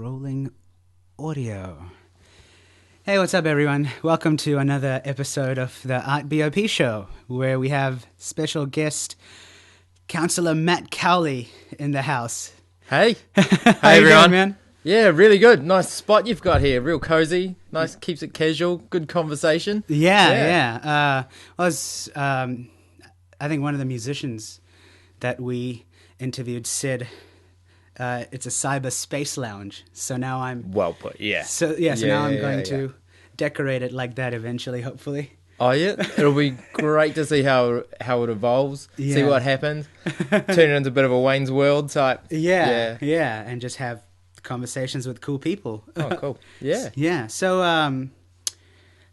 Rolling audio. Hey, what's up, everyone? Welcome to another episode of the ARTbopSHOW, where we have special guest Councillor Matt Cowley in the house. Hey. How Hey, you everyone. doing, man? Yeah, really good. Nice spot you've got here. Real cozy. Nice, keeps it casual. Good conversation. Yeah. I think one of the musicians that we interviewed said it's a cyber space lounge. So now I'm Well put, yeah. So now I'm going to decorate it like that eventually, hopefully. Oh, yeah? It'll be great to see how it evolves, see Yeah. what happens, turn it into a bit of a Wayne's World type. Yeah, and just have conversations with cool people. Oh, cool. Yeah. Yeah. So,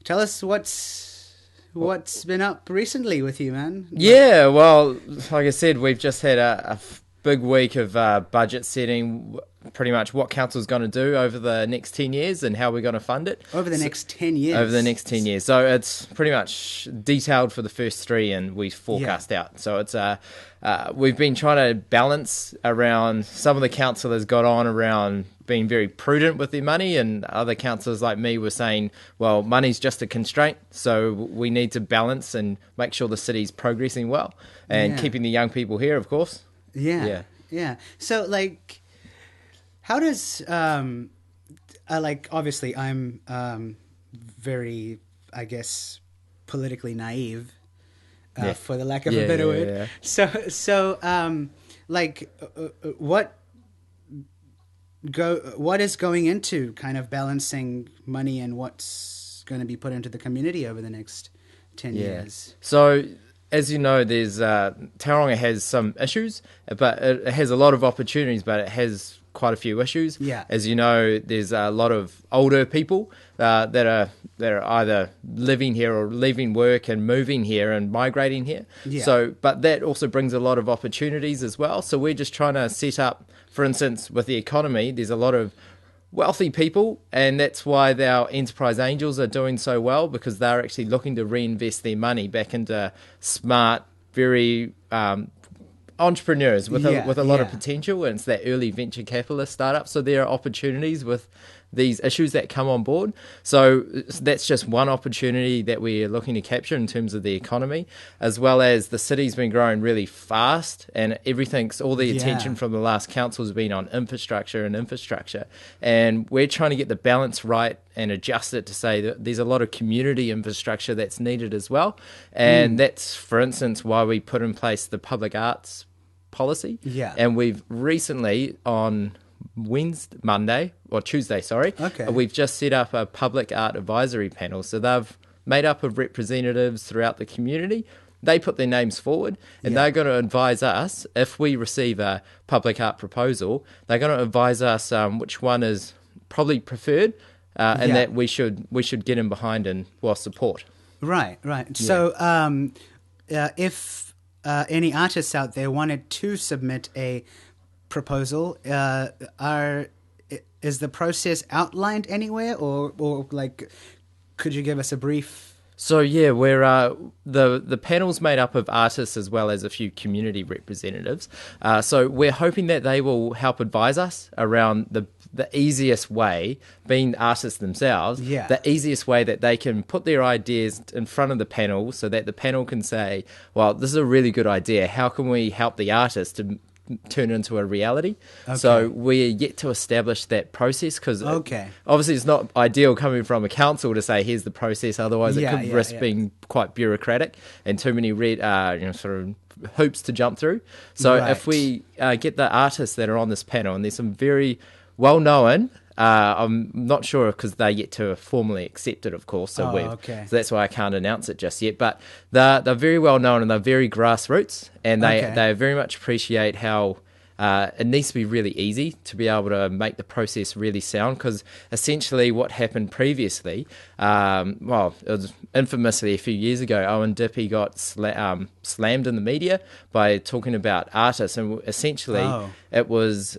tell us what's been up recently with you, man. Yeah, well, like I said, we've just had a big week of budget setting, pretty much what council's going to do over the next 10 years and how we're going to fund it. Over the next 10 years. Over the next 10 years. So it's pretty much detailed for the first three and we forecast out. So it's we've been trying to balance around, some of the councillors got on around being very prudent with their money, and other councillors like me were saying, well, money's just a constraint, so we need to balance and make sure the city's progressing well and keeping the young people here, of course. Yeah. So, like, how does obviously I'm very, I guess, politically naive, for the lack of a better word. Yeah. So what is going into kind of balancing money and what's going to be put into the community over the next 10 years? So, as you know, there's Tauranga has some issues, but it has a lot of opportunities, but it has quite a few issues. Yeah. As you know, there's a lot of older people that are either living here or leaving work and moving here and migrating here. Yeah. So, but that also brings a lot of opportunities as well. So we're just trying to set up, for instance, with the economy, there's a lot of wealthy people, and that's why our enterprise angels are doing so well, because they're actually looking to reinvest their money back into smart, very entrepreneurs with a lot of potential, and it's that early venture capitalist startup. So there are opportunities with these issues that come on board. So that's just one opportunity that we're looking to capture in terms of the economy, as well as the city's been growing really fast, and all the attention from the last council has been on infrastructure, and we're trying to get the balance right and adjust it to say that there's a lot of community infrastructure that's needed as well, and that's, for instance, why we put in place the public arts policy. And we've recently on Tuesday, we've just set up a public art advisory panel. So they've made up of representatives throughout the community. They put their names forward, and they're going to advise us if we receive a public art proposal. They're going to advise us which one is probably preferred, and that we should get in behind and support. Right. So if any artists out there wanted to submit a proposal, is the process outlined anywhere, or like, could you give us a brief? So we're the panel's made up of artists as well as a few community representatives. So we're hoping that they will help advise us around the easiest way, being artists themselves, the easiest way that they can put their ideas in front of the panel, so that the panel can say, well, this is a really good idea. How can we help the artist to turn into a reality? So we're yet to establish that process, because obviously it's not ideal coming from a council to say here's the process, otherwise it could risk being quite bureaucratic and too many red sort of hoops to jump through. So if we get the artists that are on this panel, and there's some very well known, I'm not sure because they're yet to formally accept it, of course. So so that's why I can't announce it just yet. But they're very well known, and they're very grassroots, and they very much appreciate how it needs to be really easy to be able to make the process really sound, because essentially what happened previously, it was infamously a few years ago, Owen Dippy got slammed in the media by talking about artists, and essentially it was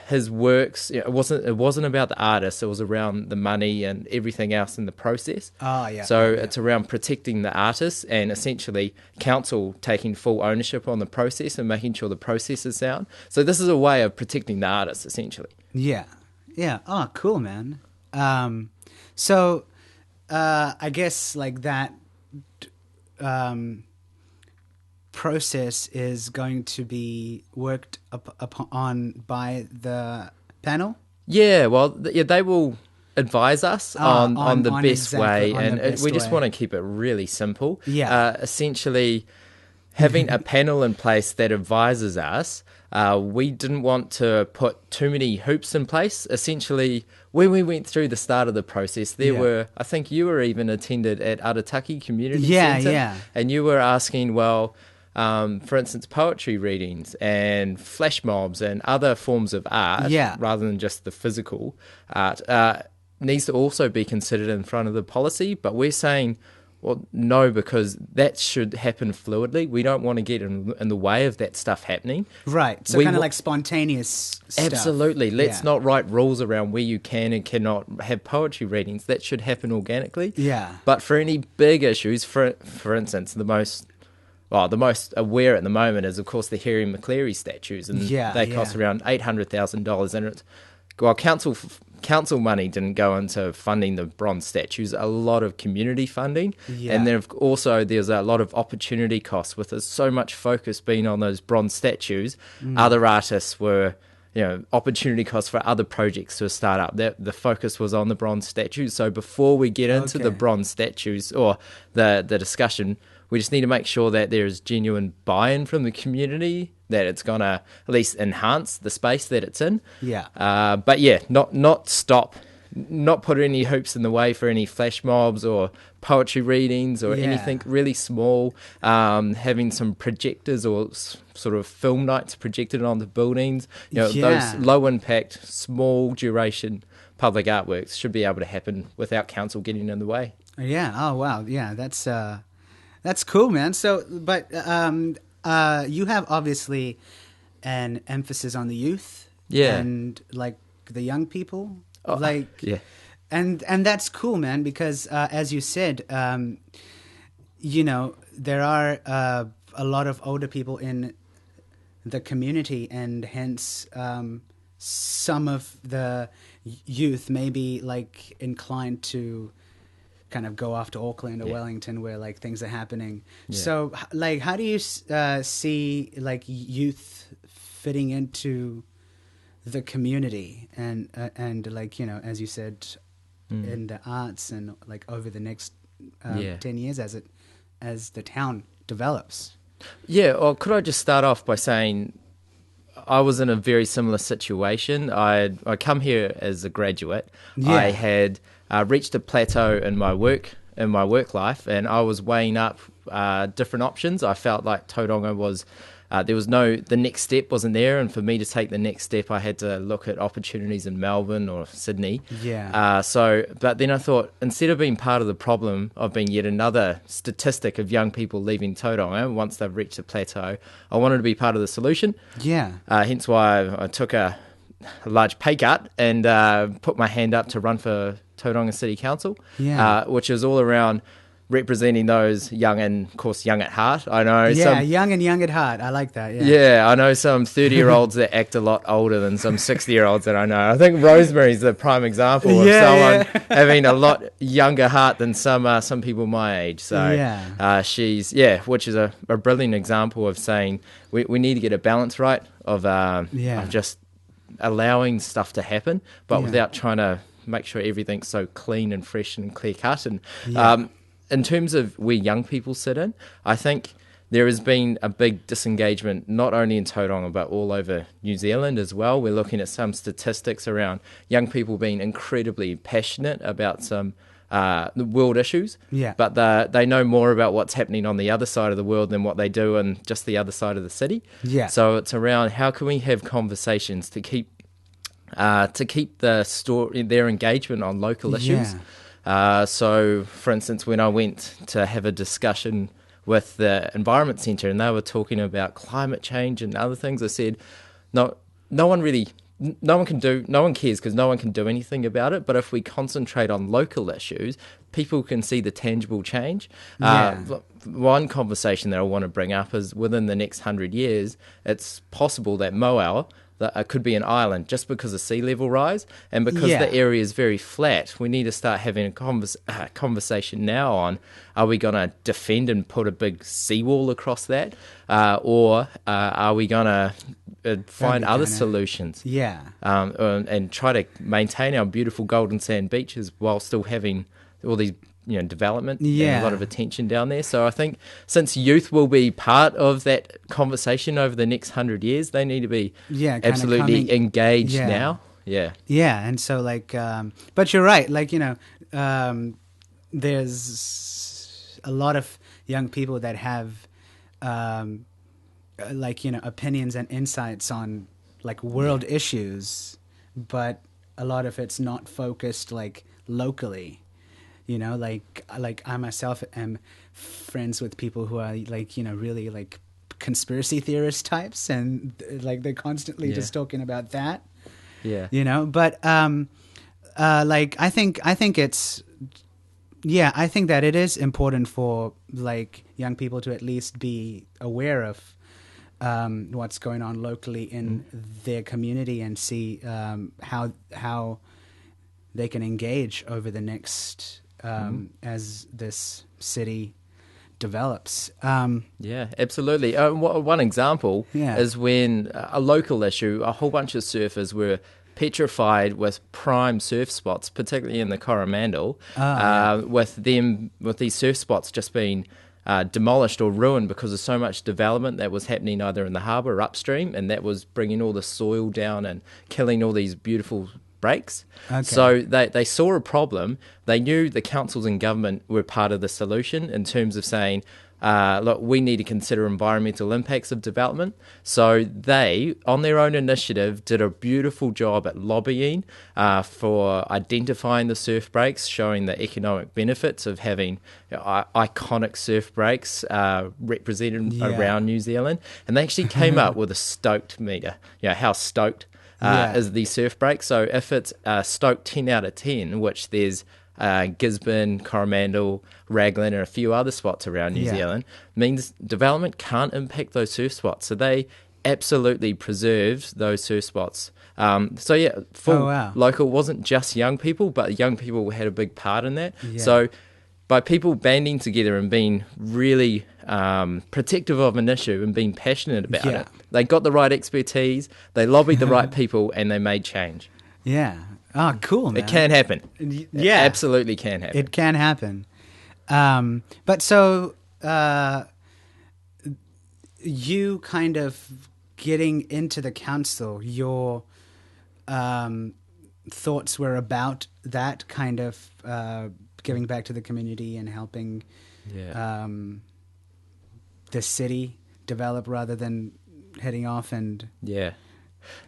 his works. It wasn't about the artists. It was around the money and everything else in the process. It's around protecting the artists, and essentially council taking full ownership on the process and making sure the process is sound. So this is a way of protecting the artists, essentially. Yeah. Oh, cool, man. So I guess like that process is going to be worked upon by the panel. Yeah, well, yeah, they will advise us on the best exactly, way, on the and best we just way. want to keep it really simple. Yeah. Essentially, having a panel in place that advises us, we didn't want to put too many hoops in place. Essentially, when we went through the start of the process, there were, I think you were even attended at Arataki Community Centre, Yeah. and you were asking, well, for instance, poetry readings and flash mobs and other forms of art, rather than just the physical art, needs to also be considered in front of the policy. But we're saying, well, no, because that should happen fluidly. We don't want to get in the way of that stuff happening. Right. So kind of like spontaneous stuff. Absolutely. Let's not write rules around where you can and cannot have poetry readings. That should happen organically. Yeah. But for any big issues, for instance, the most aware at the moment is, of course, the Harry McCleary statues, and they cost around $800,000. And it's, well, council money didn't go into funding the bronze statues. A lot of community funding, and then also there's a lot of opportunity costs. With so much focus being on those bronze statues, other artists were, opportunity costs for other projects to start up. The focus was on the bronze statues. So before we get into the bronze statues or the discussion, we just need to make sure that there's genuine buy-in from the community, that it's going to at least enhance the space that it's in. Yeah. But not put any hoops in the way for any flash mobs or poetry readings or anything really small. Having some projectors or sort of film nights projected on the buildings. Those low-impact, small duration public artworks should be able to happen without council getting in the way. Yeah. Oh, wow. Yeah, that's cool, man. So, but you have obviously an emphasis on the youth, and like the young people, and that's cool, man. Because as you said, there are a lot of older people in the community, and hence some of the youth may be like inclined to kind of go off to Auckland or Wellington where like things are happening. So like, how do you see like youth fitting into the community and like, as you said, in the arts and like over the next 10 years as the town develops? Yeah. Or could I just start off by saying I was in a very similar situation. I come here as a graduate. I had reached a plateau in my work life, and I was weighing up different options. I felt like Tauranga was the next step wasn't there, and for me to take the next step, I had to look at opportunities in Melbourne or Sydney. But then I thought, instead of being part of the problem of being yet another statistic of young people leaving Tauranga once they've reached a plateau, I wanted to be part of the solution. Hence why I took a large pay cut and put my hand up to run for Tauranga City Council, which is all around representing those young and, of course, young at heart. I know young at heart. I like that. I know some 30-year-olds that act a lot older than some 60-year-olds that I know. I think Rosemary's the prime example of someone having a lot younger heart than some people my age. So she's which is a brilliant example of saying we need to get a balance right of just allowing stuff to happen, but without trying to make sure everything's so clean and fresh and clear cut. And in terms of where young people sit in, I think there has been a big disengagement, not only in Tauranga, but all over New Zealand as well. We're looking at some statistics around young people being incredibly passionate about some the world issues, but they know more about what's happening on the other side of the world than what they do on just the other side of the city. So it's around how can we have conversations to keep their engagement on local issues. So, for instance, when I went to have a discussion with the Environment Centre and they were talking about climate change and other things, I said, no one cares because no one can do anything about it. But if we concentrate on local issues, people can see the tangible change. One conversation that I want to bring up is within the next 100 years, it's possible that Moau it could be an island just because of sea level rise, and because Yeah. the area is very flat. We need to start having a conversation now on: are we going to defend and put a big seawall across that, or are we going to find be other kinda- solutions? Yeah. And try to maintain our beautiful golden sand beaches while still having all these development and Yeah. a lot of attention down there. So I think since youth will be part of that conversation over the next 100 years, they need to be Yeah, kinda absolutely coming- engaged yeah. now. Yeah. Yeah, and so like, but you're right. Like there's a lot of young people that have, opinions and insights on like world issues, but a lot of it's not focused like locally. Like I myself am friends with people who are like really like conspiracy theorist types, and like they're constantly just talking about that. Yeah. But like I think it's I think that it is important for like young people to at least be aware of what's going on locally in their community, and see how they can engage over the next as this city develops. Yeah, absolutely. One example is when a local issue, a whole bunch of surfers were petrified with prime surf spots, particularly in the Coromandel, with these surf spots just being demolished or ruined because of so much development that was happening either in the harbour or upstream, and that was bringing all the soil down and killing all these beautiful breaks. Okay. So they saw a problem. They knew the councils and government were part of the solution in terms of saying, look, we need to consider environmental impacts of development. So they, on their own initiative, did a beautiful job at lobbying for identifying the surf breaks, showing the economic benefits of having iconic surf breaks represented around New Zealand. And they actually came up with a stoked meter, how stoked is the surf break. So if it's stoked 10 out of 10, which there's Gisborne, Coromandel, Raglan, and a few other spots around New Zealand, means development can't impact those surf spots. So they absolutely preserved those surf spots. Local wasn't just young people, but young people had a big part in that. Yeah. So by people banding together and being really protective of an issue and being passionate about it, they got the right expertise, they lobbied the right people, and they made change. Yeah. Oh, cool, man. It can happen. Yeah. It absolutely can happen. It can happen. But so you kind of getting into the council, your thoughts were about that kind of giving back to the community and helping the city develop rather than heading off and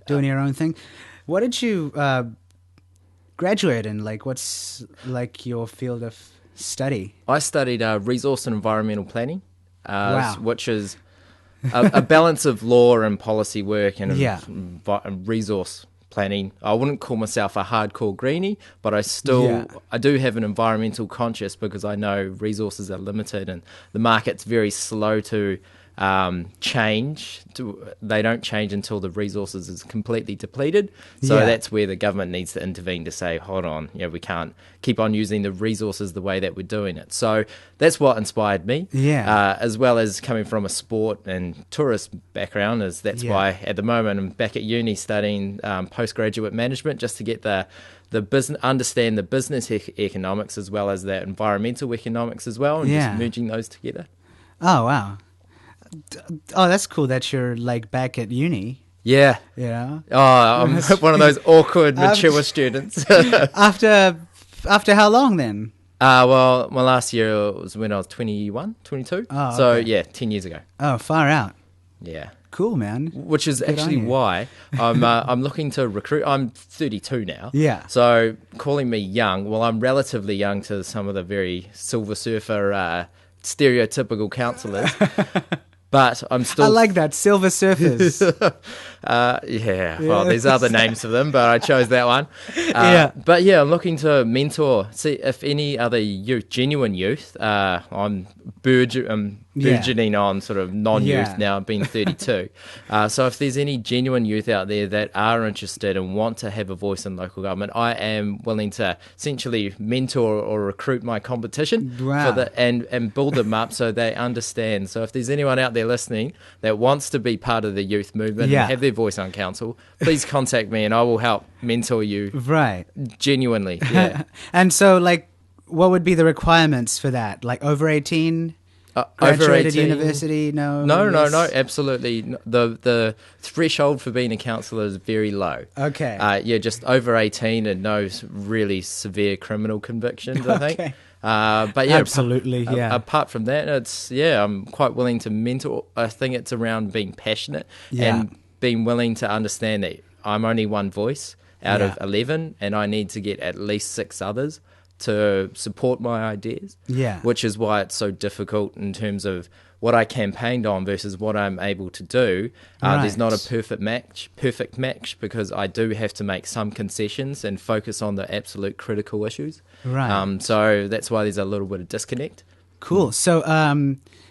doing your own thing. What did you graduate in? Like, what's like your field of study? I studied resource and environmental planning, Wow. which is a balance of law and policy work and resource planning. I wouldn't call myself a hardcore greenie, but I do have an environmental conscious because I know resources are limited and the market's very slow to change. They don't change until the resources is completely depleted. So that's where the government needs to intervene to say, hold on, we can't keep on using the resources the way that we're doing it. So that's what inspired me. As well as coming from a sport and tourist background, that's why at the moment I'm back at uni studying postgraduate management just to get the business, understand the business economics as well as the environmental economics as well, and just merging those together. Oh, wow. Oh, that's cool that you're like back at uni. Yeah. Yeah. Oh, I'm one of those awkward, mature students. After how long then? Well, my last year was when I was 21, 22. Oh, so, okay. 10 years ago. Oh, far out. Yeah. Cool, man. Which is Good on actually you. why I'm looking to recruit. I'm 32 now. Yeah. So calling me young, well, I'm relatively young to some of the very Silver Surfer stereotypical councillors. But I'm still... I like that. Silver Surfers. Well, there's other names for them, but I chose that one. But I'm looking to mentor, see if any other youth, genuine youth, I'm burgeoning on sort of non-youth Yeah. now, being 32. So if there's any genuine youth out there that are interested and want to have a voice in local government, I am willing to essentially mentor or recruit my competition Wow. and build them up so they understand. So if there's anyone out there listening that wants to be part of the youth movement Yeah. and have their voice on council, please contact me and I will help mentor you Right. genuinely. Yeah. And so, like, what would be the requirements for that? Like, over 18? Over Graduated 18? university? No. No, yes? absolutely. The threshold for being a councillor is very low. Okay. Just over 18 and no really severe criminal convictions, I think. Okay. But yeah, Absolutely, yeah. Apart from that, I'm quite willing to mentor. I think it's around being passionate Yeah. and being willing to understand that I'm only one voice out of 11 and I need to get at least 6 others to support my ideas. Yeah. Which is why it's so difficult in terms of what I campaigned on versus what I'm able to do. There's not a perfect match because I do have to make some concessions and focus on the absolute critical issues. Right. So that's why there's a little bit of disconnect. Cool. So,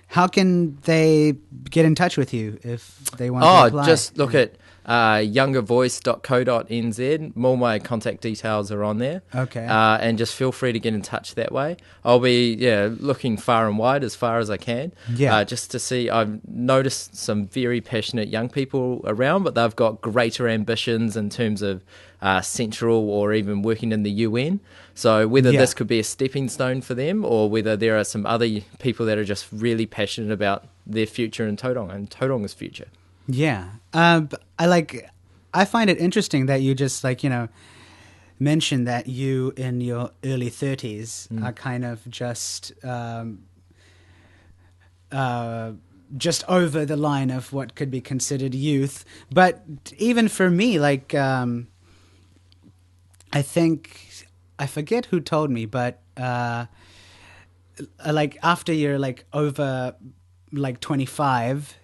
how can they get in touch with you if they want to apply? Just look at youngervoice.co.nz. All my contact details are on there. Okay. And just feel free to get in touch that way. I'll be looking far and wide as far as I can. Yeah. Just to see, I've noticed some very passionate young people around, but they've got greater ambitions in terms of central or even working in the UN. So whether this could be a stepping stone for them or whether there are some other people that are just really passionate about their future in Tauranga and Tauranga's future. Yeah. But I find it interesting that you just mentioned that you in your early 30s are kind of just over the line of what could be considered youth. But even for me, I think, I forget who told me, but after you're over 25,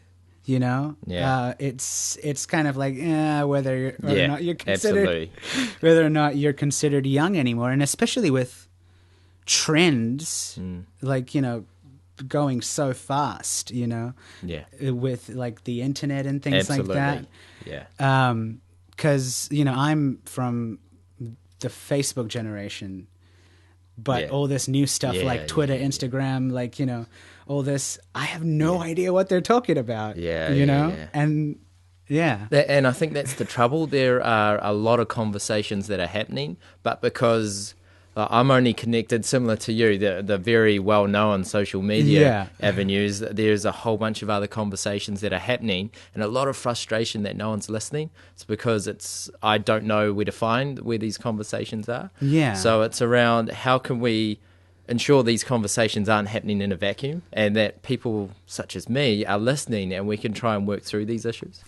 it's kind of whether or not you're considered, whether or not you're considered young anymore, and especially with trends going so fast, with the internet and things like that. Because I'm from the Facebook generation, but all this new stuff like Twitter, Instagram, all this, I have no idea what they're talking about. And and I think that's the trouble. There are a lot of conversations that are happening, but because I'm only connected, similar to you, the very well-known social media avenues, there's a whole bunch of other conversations that are happening and a lot of frustration that no one's listening. It's because I don't know where to find where these conversations are. So it's around how can we ensure these conversations aren't happening in a vacuum and that people such as me are listening and we can try and work through these issues.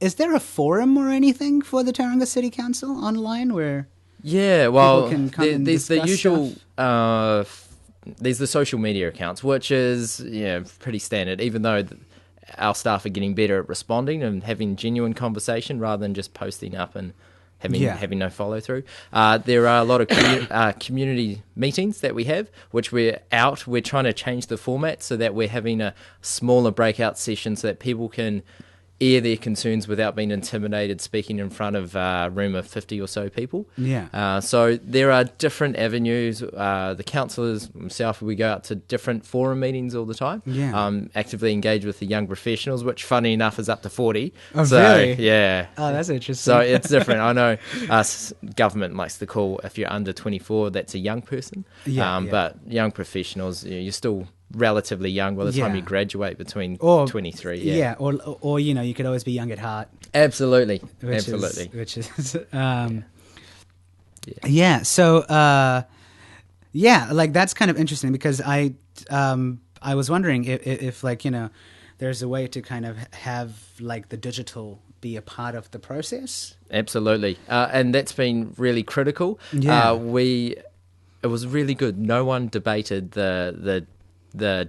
Is there a forum or anything for the Tauranga City Council online where people can come and there's the discuss usual stuff? there's the social media accounts, which is pretty standard, even though our staff are getting better at responding and having genuine conversation rather than just posting up and having no follow through. There are a lot of community meetings that we have, which we're trying to change the format so that we're having a smaller breakout session so that people can air their concerns without being intimidated speaking in front of a room of 50 or so people. So there are different avenues. The councillors, myself, we go out to different forum meetings all the time. Actively engage with the young professionals, which funny enough is up to 40. Oh, really? Yeah. Oh, that's interesting. So it's different. I know us government likes to call, if you're under 24, that's a young person. But young professionals, you're still relatively young by the time you graduate betwing 23. Or you could always be young at heart. Absolutely. So that's kind of interesting because I was wondering if there's a way to kind of have the digital be a part of the process. Absolutely. And that's been really critical. It was really good. No one debated the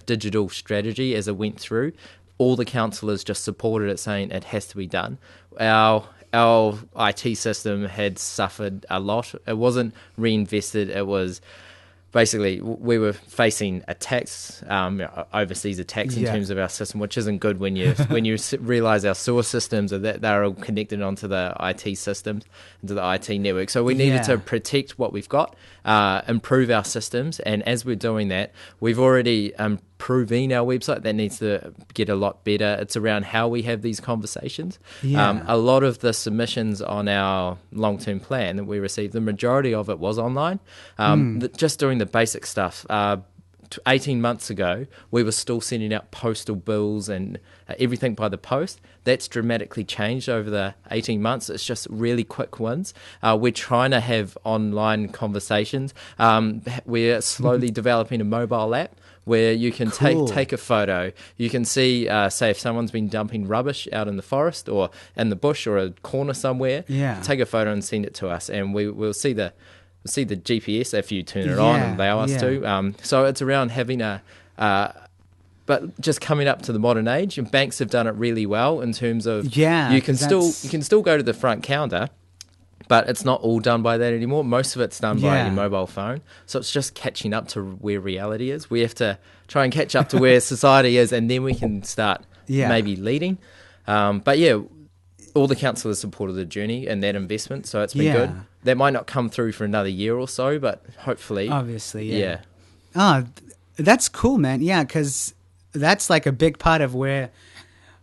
digital strategy as it went through. All the councillors just supported it, saying it has to be done. Our IT system had suffered a lot. It wasn't reinvested. It was basically we were facing attacks, overseas attacks in Yeah. terms of our system, which isn't good when you realise our sewer systems are that they're all connected onto the IT systems, into the IT network. So we needed to protect what we've got, improve our systems, and as we're doing that, we've already improving our website. That needs to get a lot better. It's around how we have these conversations. Yeah. A lot of the submissions on our long-term plan that we received, the majority of it was online. Just doing the basic stuff. 18 months ago, we were still sending out postal bills and everything by the post. That's dramatically changed over the 18 months. It's just really quick wins. We're trying to have online conversations. We're slowly developing a mobile app where you can take a photo. You can see, say, if someone's been dumping rubbish out in the forest or in the bush or a corner somewhere, take a photo and send it to us, and we'll see the GPS if you turn it on and allow us to. So it's around having but just coming up to the modern age, and banks have done it really well in terms of you can still go to the front counter, but it's not all done by that anymore. Most of it's done by your mobile phone. So it's just catching up to where reality is. We have to try and catch up to where society is, and then we can start maybe leading. But all the councillors supported the journey and that investment, so it's been good. That might not come through for another year or so, but hopefully. Obviously, Oh, that's cool, man. Yeah, because that's like a big part of where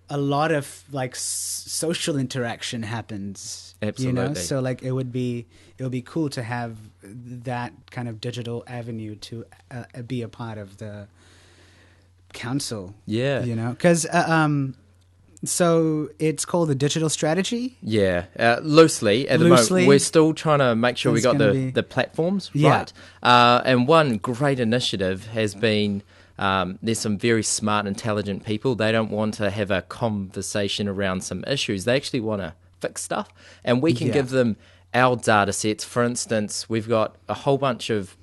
a lot of like social interaction happens. Absolutely. You know? So like it would be cool to have that kind of digital avenue to be a part of the council. Yeah. You know, because so it's called the digital strategy? Yeah, loosely. At the moment, we're still trying to make sure we got the platforms right. And one great initiative has been there's some very smart, intelligent people. They don't want to have a conversation around some issues. They actually want to fix stuff. And we can give them our data sets. For instance, we've got a whole bunch of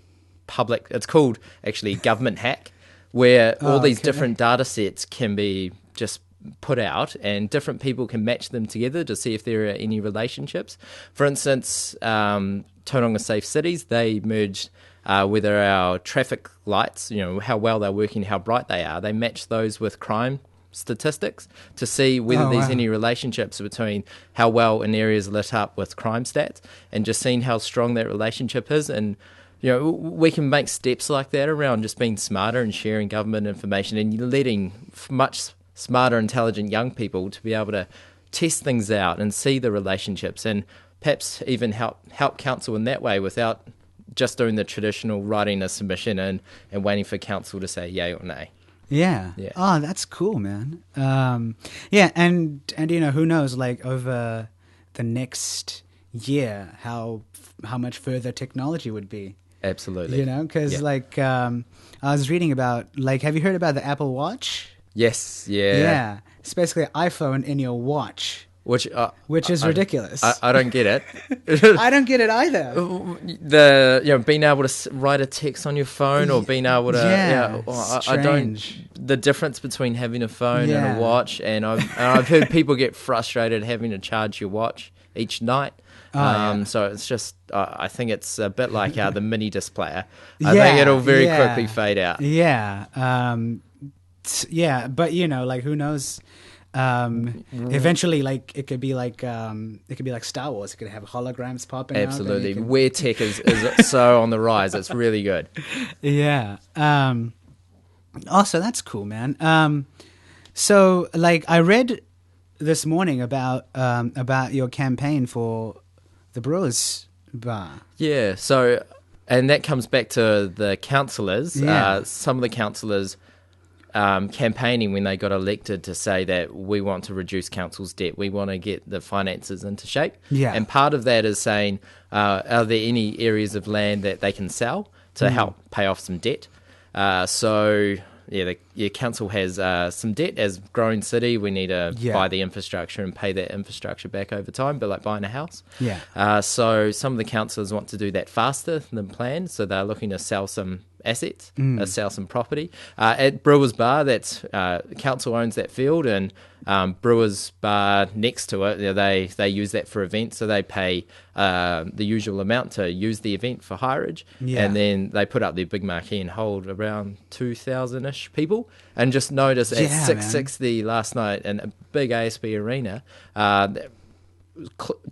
public, it's called actually Government Hack, where all these different data sets can be just put out, and different people can match them together to see if there are any relationships. For instance, Tauranga Safe Cities, they merged whether our traffic lights, how well they're working, how bright they are, they match those with crime statistics to see whether there's any relationships between how well an area is lit up with crime stats, and just seeing how strong that relationship is. And we can make steps like that around just being smarter and sharing government information, and letting much smarter, intelligent young people to be able to test things out and see the relationships, and perhaps even help council in that way without just doing the traditional writing a submission and waiting for council to say yay or nay. Yeah. Oh, that's cool, man. And who knows, like over the next year, how much further technology would be. Absolutely. Because I was reading about, have you heard about the Apple Watch? Yes, yeah. Yeah, it's basically an iPhone in your watch, which is ridiculous. I don't get it. I don't get it either. Being able to write a text on your phone, or being able to I don't. The difference between having a phone and a watch, and I've heard people get frustrated having to charge your watch each night. So it's just, I think it's a bit like the mini disc player. I think it'll very quickly fade out. But who knows? Eventually, it could be like Star Wars. It could have holograms popping out. Absolutely, where tech is so on the rise. It's really good. Yeah. Also, that's cool, man. So I read this morning about your campaign for the Brewers Bar. Yeah. So, and that comes back to the councillors. Some of the councillors campaigning when they got elected to say that we want to reduce council's debt, we want to get the finances into shape. And part of that is saying, are there any areas of land that they can sell to help pay off some debt? The council has some debt. As growing city, we need to buy the infrastructure and pay that infrastructure back over time, but like buying a house. So some of the councillors want to do that faster than planned, so they're looking to sell some assets, sell some property. At Brewers Bar, that's council owns that field, and Brewers Bar next to it, they use that for events, so they pay the usual amount to use the event for hireage, and then they put up their big marquee and hold around 2,000-ish people. And just notice at 6:60 last night in a big ASB arena,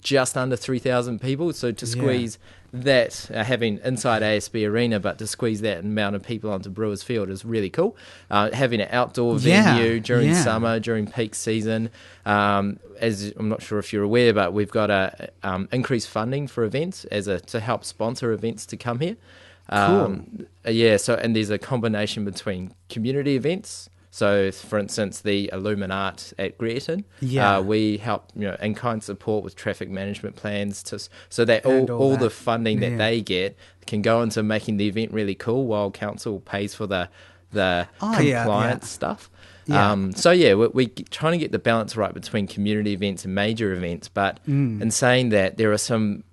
just under 3,000 people. So to squeeze that, having inside ASB arena, but to squeeze that amount of people onto Brewers Field is really cool. Having an outdoor venue during summer, during peak season, as I'm not sure if you're aware, but we've got increased funding for events to help sponsor events to come here. Cool. So and there's a combination between community events. So, for instance, the Illuminart at Greerton, we help in-kind support with traffic management plans so that all the funding that they get can go into making the event really cool, while council pays for the compliance stuff. We're trying to get the balance right between community events and major events. But in saying that, there are some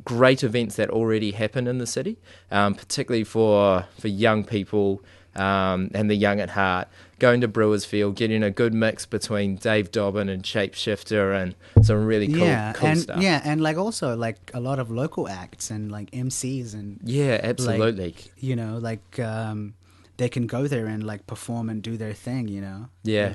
great events that already happen in the city, particularly for young people. And the young at heart, going to Brewers Field, getting a good mix between Dave Dobbin and Shapeshifter and some really cool stuff. Yeah, and like also like a lot of local acts and like MCs and absolutely. They can go there and like perform and do their thing, Yeah.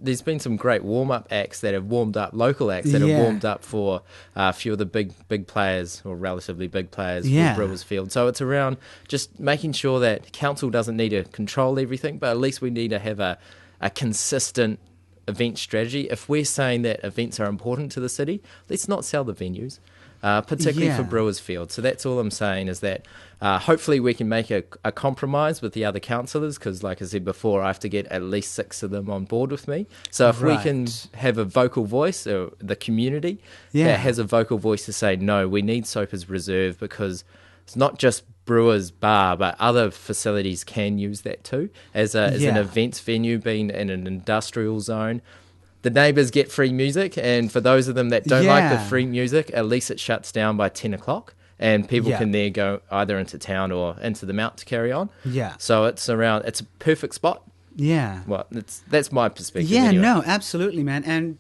There's been some great warm-up acts that have warmed up, local acts that have warmed up for a few of the big players, or relatively big players for Brewers Field. So it's around just making sure that council doesn't need to control everything, but at least we need to have a consistent event strategy. If we're saying that events are important to the city, let's not sell the venues. Particularly for Brewers Field. So that's all I'm saying, is that hopefully we can make a compromise with the other councillors, because like I said before, I have to get at least 6 of them on board with me. So if we can have a vocal voice, or the community that has a vocal voice to say, no, we need Soper's Reserve, because it's not just Brewers Bar, but other facilities can use that too, as an events venue, being in an industrial zone. The neighbours get free music, and for those of them that don't like the free music, at least it shuts down by 10 o'clock, and people can there go either into town or into the Mount to carry on. Yeah. So it's a perfect spot. Yeah. Well, that's my perspective. Yeah, anyway. No, absolutely, man. And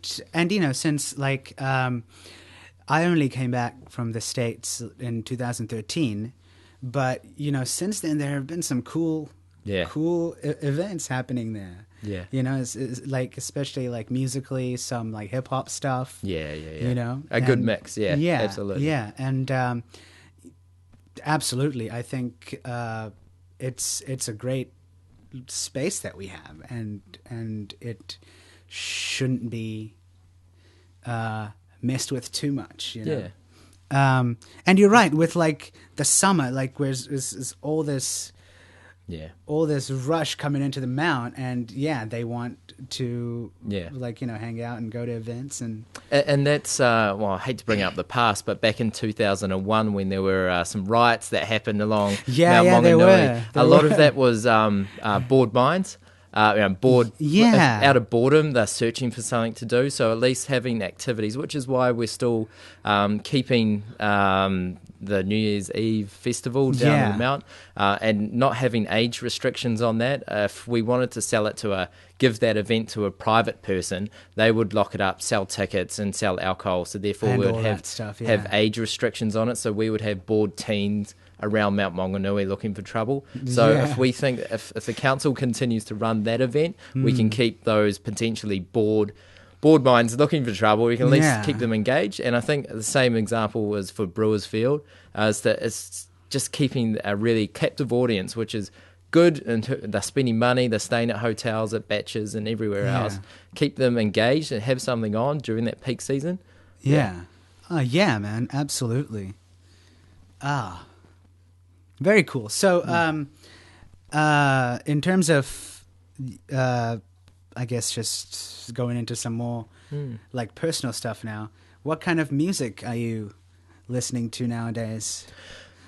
since like I only came back from the States in 2013, but since then there have been some cool events happening there. Yeah. It's like, especially like musically, some like hip hop stuff. Yeah. A good mix. Yeah. Absolutely. Yeah. And absolutely. I think it's a great space that we have, and it shouldn't be messed with too much, Yeah. And you're right, with like the summer, like where's all this rush coming into the Mount, and they want to hang out and go to events, and that's I hate to bring up the past, but back in 2001 when there were some riots that happened along Mount Maunganui, a lot of that was bored minds. Bored out of boredom, they're searching for something to do. So at least having activities, which is why we're still keeping the New Year's Eve festival down in the Mount, and not having age restrictions on that. If we wanted to sell it give that event to a private person, they would lock it up, sell tickets and sell alcohol. So therefore we would have age restrictions on it. So we would have bored teens around Mount Maunganui looking for trouble. So if we think if the council continues to run that event, we can keep those potentially bored minds looking for trouble. We can at least keep them engaged. And I think the same example was for Brewers Field, is that it's just keeping a really captive audience, which is good, and they're spending money, they're staying at hotels, at Batches and everywhere else. Keep them engaged and have something on during that peak season. Yeah, man, absolutely. Very cool. So, in terms of, I guess, just going into some more like personal stuff now, what kind of music are you listening to nowadays?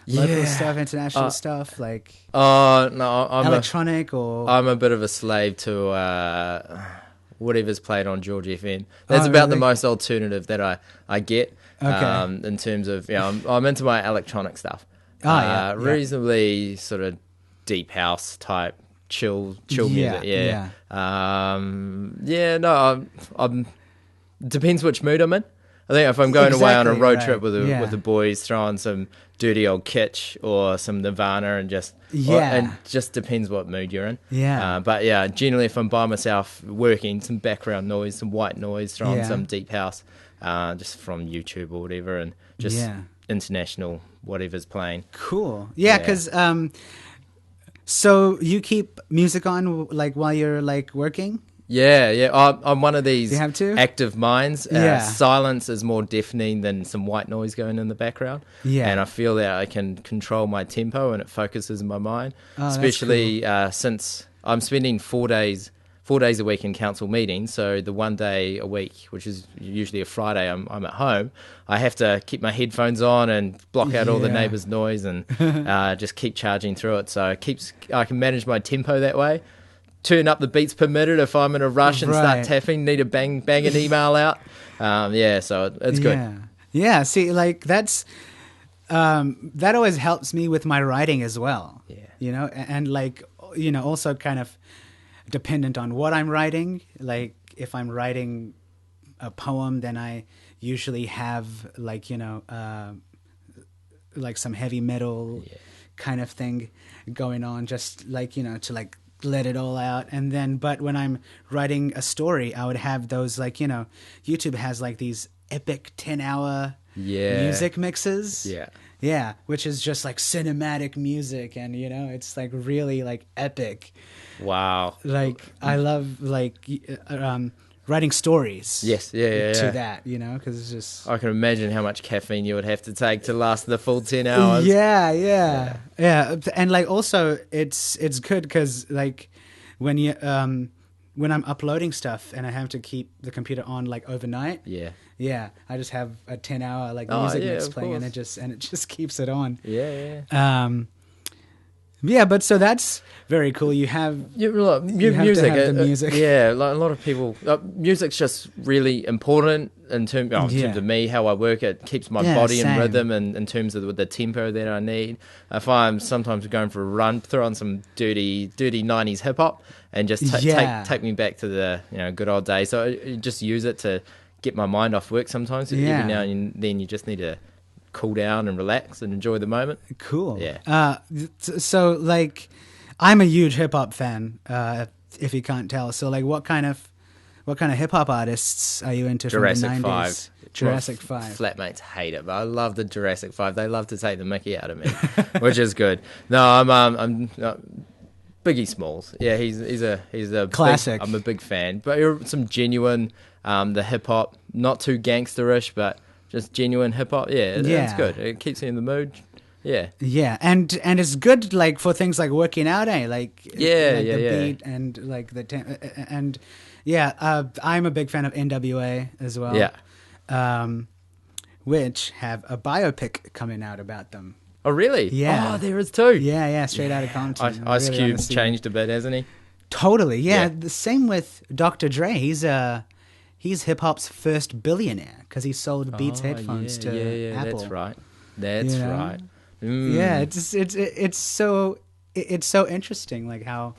Local stuff, international stuff, like no, I'm electronic, or I'm a bit of a slave to whatever's played on George FM. That's about the most alternative that I get. In terms of I'm into my electronic stuff. Reasonably sort of deep house type chill Yeah, music. Yeah. yeah. No, I'm depends which mood I'm in. I think if I'm going away on a Exactly, road right. trip with Yeah. the boys, throwing some dirty old kitsch or some Nirvana, and Yeah. just depends what mood you're in. Yeah. But yeah, generally if I'm by myself working, some background noise, some white noise, throwing Yeah. some deep house, just from YouTube or whatever, and just Yeah. international whatever's playing. Cool. Yeah, Yeah. because so you keep music on like while you're like working? Yeah. I'm one of these You have to? active minds. Yeah. Silence is more deafening than some white noise going in the background. Yeah. And I feel that I can control my tempo and it focuses my mind. Oh, that's Especially since I'm spending 4 days a week in council meetings. So the 1 day a week, which is usually a Friday, I'm at home. I have to keep my headphones on and block out all the Yeah. neighbours' noise and just keep charging through it. So I can manage my tempo that way. Turn up the beats per minute if I'm in a rush and Right. start tapping, need to bang an email out. So it's good. Yeah. Yeah. See, like that always helps me with my writing as well. Yeah. You know, and like, you know, also kind of dependent on what I'm writing. Like if I'm writing a poem, then I usually have like, you know, like some heavy metal kind of thing going on, just like, you know, to like let it all out. And then, but when I'm writing a story, I would have those like, you know, YouTube has like these epic 10-hour music mixes. Yeah, which is just like cinematic music, and you know, it's like really like epic. Wow. Like I love like writing stories. Yes. Yeah. To that, you know, because it's just I can imagine how much caffeine you would have to take to last the full 10 hours. Yeah. And like also it's good because like when you when I'm uploading stuff and I have to keep the computer on like overnight. Yeah, I just have a 10-hour like music mix playing, and it just keeps it on. Yeah, but so that's very cool. You have music. to have the music. Like a lot of people. Music's just really important in terms of me, how I work. It keeps my body in rhythm, and in terms of the tempo that I need. If I'm sometimes going for a run, throw on some dirty 90s hip hop, and just take me back to the good old days. So I just use it to get my mind off work sometimes. Every now and then you just need to cool down and relax and enjoy the moment. Cool. Yeah. So like, I'm a huge hip hop fan. If you can't tell, so like, what kind of hip hop artists are you into Jurassic from the 90s? 5. Jurassic 5. Flatmates hate it, but I love the Jurassic 5. They love to take the mickey out of me, which is good. No, I'm Biggie Smalls. Yeah, he's a classic. I'm a big fan, but some genuine the hip hop, not too gangsterish, but just genuine hip hop. It's good. It keeps you in the mood. Yeah, and it's good like for things like working out, like the beat and like the I'm a big fan of NWA as well. Which have a biopic coming out about them. Oh really? Yeah. Oh, there is too. Yeah, straight out of Compton. Ice Cube's changed a bit, hasn't he? Totally. Yeah. The same with Dr. Dre. He's hip hop's first billionaire because he sold Beats headphones to Apple. That's right. That's right. Yeah, it's so interesting, like how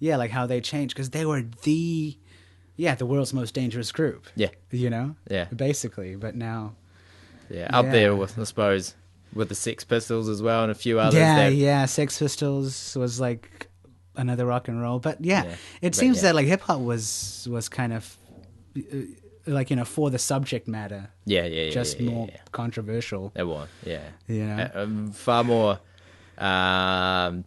they changed, because they were the world's most dangerous group. Basically, but now. Up there with, I suppose, with the Sex Pistols as well and a few others. Sex Pistols was like another rock and roll, but it seems that like hip hop was kind of like for the subject matter. Just more controversial. It was, far more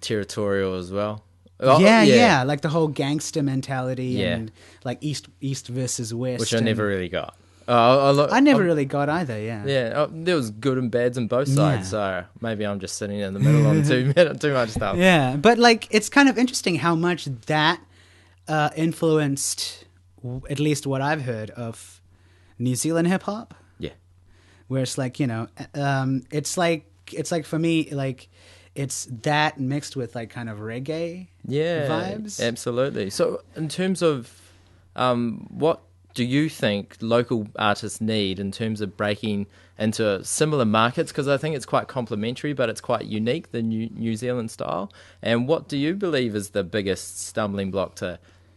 territorial as well. Like the whole gangster mentality and like East versus West, which I never really got. I never really got either. There was good and bads on both sides, so maybe I'm just sitting in the middle on too much stuff. Yeah, but like it's kind of interesting how much that influenced, at least what I've heard of New Zealand hip hop. Where it's like it's like for me, like it's that mixed with like kind of reggae vibes. Absolutely. So in terms of what do you think local artists need in terms of breaking into similar markets? Because I think it's quite complementary, but it's quite unique, the New Zealand style. And what do you believe is the biggest stumbling block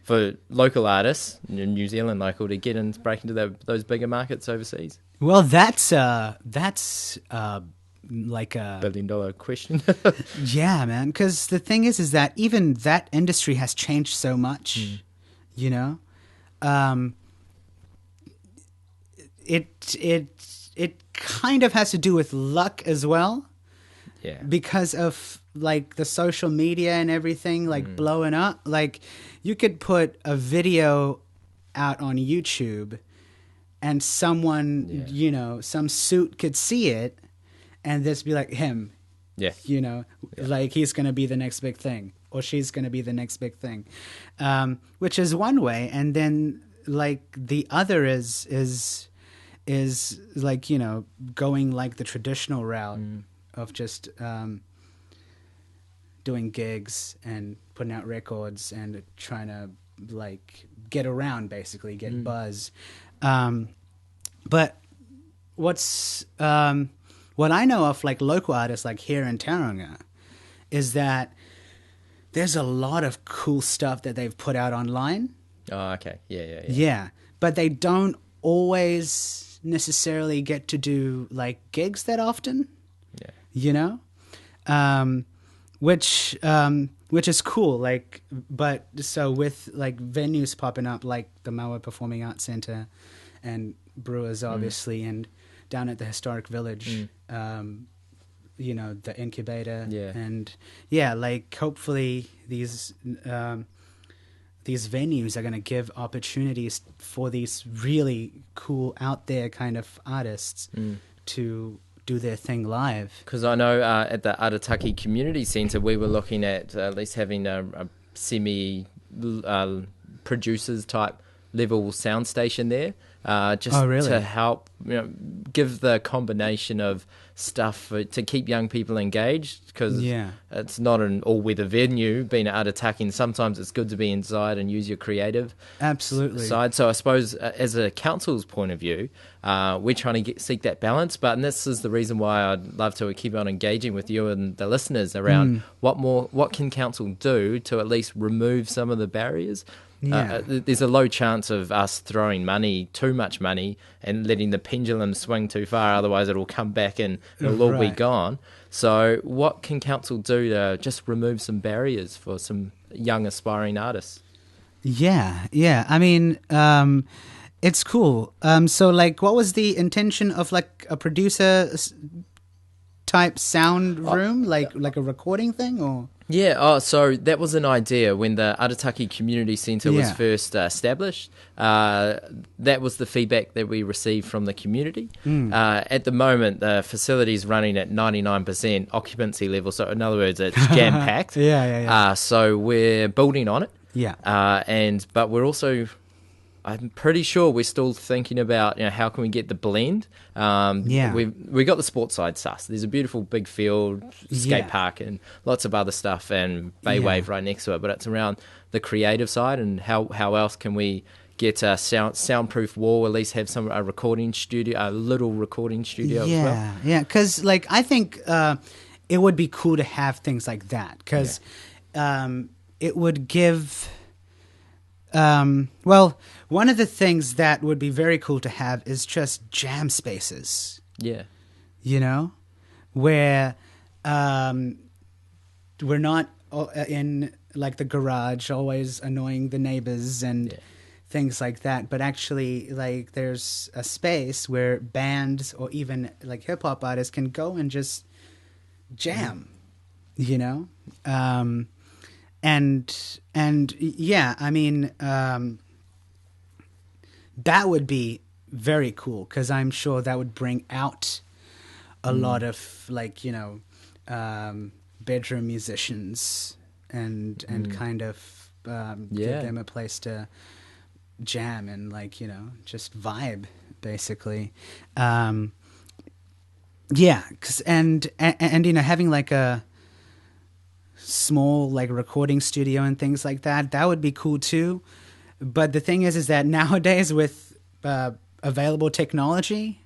for local artists, New Zealand local, to get and break into those bigger markets overseas? Well, that's like a $1 billion question. yeah, man. Because the thing is that even that industry has changed so much. You know, it kind of has to do with luck as well. Yeah. Because of like the social media and everything like blowing up. Like you could put a video out on YouTube and someone, you know, some suit could see it and just be like him. Yeah. You know, like he's going to be the next big thing or she's going to be the next big thing. Which is one way. And then like the other is like, you know, going like the traditional route of just doing gigs and putting out records and trying to like get around, basically get buzz. But what I know of like local artists like here in Tauranga is that there's a lot of cool stuff that they've put out online. Oh, okay. Yeah, but they don't always necessarily get to do like gigs that often. Yeah. You know, which is cool. Like, but so with like venues popping up, like the Maua Performing Arts Centre and Brewers, obviously, and down at the Historic Village, you know, the Incubator, and like hopefully these venues are going to give opportunities for these really cool out there kind of artists to do their thing live. Because I know at the Arataki Community Centre we were looking at least having a semi producers type level sound station there, just to help, you know, give the combination of stuff to keep young people engaged, because it's not an all-weather venue being at Arataki, and sometimes it's good to be inside and use your creative side. So I suppose as a council's point of view, we're trying to seek that balance, and this is the reason why I'd love to keep on engaging with you and the listeners around what can council do to at least remove some of the barriers. There's a low chance of us throwing too much money, and letting the pendulum swing too far. Otherwise, it'll come back and it'll all be gone. So what can council do to just remove some barriers for some young aspiring artists? Yeah. I mean, it's cool. So, like, what was the intention of, like, a producer type sound room? Like a recording thing, or...? Yeah, so that was an idea when the Arataki Community Centre was first established. That was the feedback that we received from the community. At the moment, the facility is running at 99% occupancy level, so in other words, it's jam-packed. So we're building on it. But we're also... I'm pretty sure we're still thinking about, you know, how can we get the blend. We got the sports side sus. There's a beautiful big field, skate park, and lots of other stuff, and Bay Wave right next to it. But it's around the creative side, and how else can we get a soundproof wall, at least have a recording studio, a little recording studio as well. Yeah, because like I think it would be cool to have things like that, because it would give. Well, one of the things that would be very cool to have is just jam spaces. Yeah. You know, where we're not in like the garage always annoying the neighbors and things like that, but actually like there's a space where bands or even like hip hop artists can go and just jam, you know? And yeah, I mean, that would be very cool, because I'm sure that would bring out a lot of, like, you know, bedroom musicians and kind of give them a place to jam and, like, you know, just vibe, basically. And you know, having like a small like recording studio and things like that would be cool too. But the thing is that nowadays with available technology,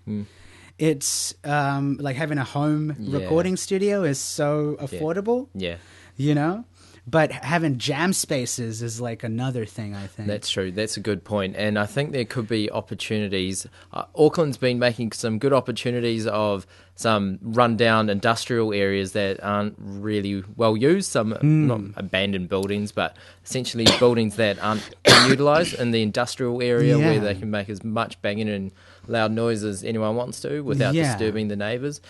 it's like having a home recording studio is so affordable. Yeah. You know? But having jam spaces is like another thing, I think. That's true. That's a good point. And I think there could be opportunities. Auckland's been making some good opportunities of some rundown industrial areas that aren't really well used. Some not abandoned buildings, but essentially buildings that aren't utilised in the industrial area where they can make as much banging and loud noise as anyone wants to without disturbing the neighbours.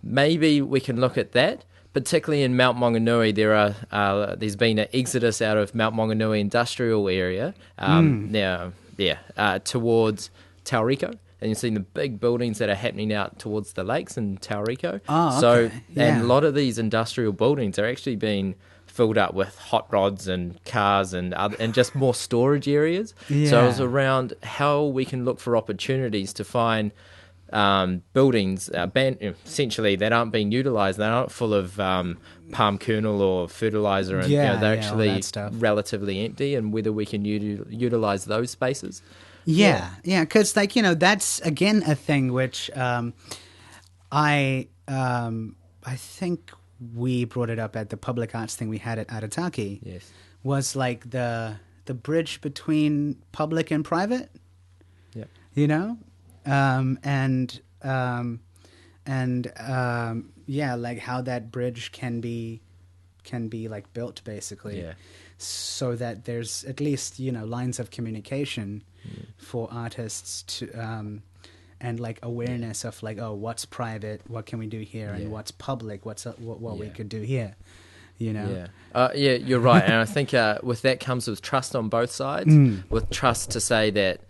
Maybe we can look at that. Particularly in Mount Maunganui, there's been an exodus out of Mount Maunganui industrial area towards Tauriko. And you've seen the big buildings that are happening out towards the lakes in Tauriko. Oh, okay. And a lot of these industrial buildings are actually being filled up with hot rods and cars and just more storage areas. Yeah. So it was around how we can look for opportunities to find buildings essentially that aren't being utilised. They aren't full of palm kernel or fertiliser, and they're actually relatively empty, and whether we can utilise those spaces. Because that's again a thing which I think we brought it up at the public arts thing we had at Arataki. Yes, was like the bridge between public and private. Yeah, like how that bridge can be like built basically, so that there's at least lines of communication for artists to and like awareness of like, oh, what's private, what can we do here, and what's public, what we could do here. You're right. And I think with that comes with trust on both sides, with trust to say that